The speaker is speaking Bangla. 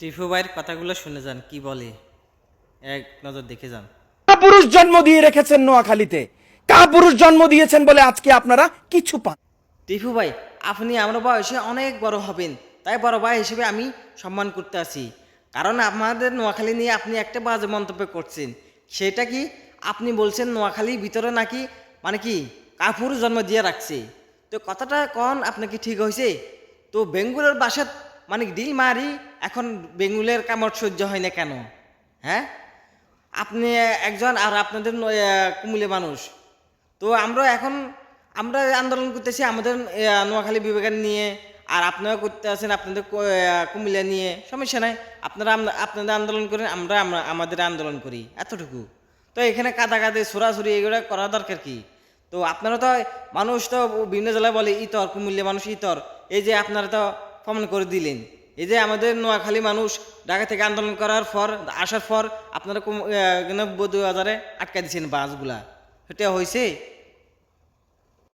টিফু ভাইয়ের কথাগুলো শুনে যান কি বলে, এক নজর দেখে যান। পুরুষ জন্ম দিয়ে রেখেছেন নোয়াখালীতে, পুরুষ জন্ম দিয়েছেন বলে আজকে আপনারা কিছু পান। টিফু ভাই, আপনি আমার বয়সে অনেক বড় হবেন, তাই বড় ভাই হিসেবে আমি সম্মান করতে আছি। কারণ আমাদের নোয়াখালী নিয়ে আপনি একটা বাজে মন্তব্য করছেন। সেটা কি? আপনি বলছেন নোয়াখালীর ভিতরে নাকি মানে কি কাপুর জন্ম দিয়ে রাখছে। তো কথাটা কন আপনার কি ঠিক হয়েছে? তো বেঙ্গুলের বাসাত মানে ডিল মারি, এখন বেঙ্গুলের কামড় সহ্য হয় না কেন? হ্যাঁ, আপনি একজন আর আপনাদের কুমিল্লা মানুষ। তো আমরা আন্দোলন করতেছি আমাদের নোয়াখালী বিভাগের নিয়ে, আর আপনারা করতে আছেন আপনাদের কুমিল্লা নিয়ে। সমস্যা নাই, আপনারা আপনাদের আন্দোলন করেন, আমরা আমাদের আন্দোলন করি, এতটুকু। তো এখানে কাদাকাদি ছোড়াছুরি এগুলো করা দরকার কি? তো আপনারা তো মানুষ তো বিভিন্ন জেলায় বলে ইতর, কুমিল্লা মানুষ ইতর। এই যে আপনারা তো প্রমাণ করে দিলেন। এই যে আমাদের নোয়াখালী মানুষ ঢাকা থেকে আন্দোলন করার পর আসার পর আপনারা 92,000-এ আটকা দিচ্ছেন বাসগুলা, সেটা হয়েছে?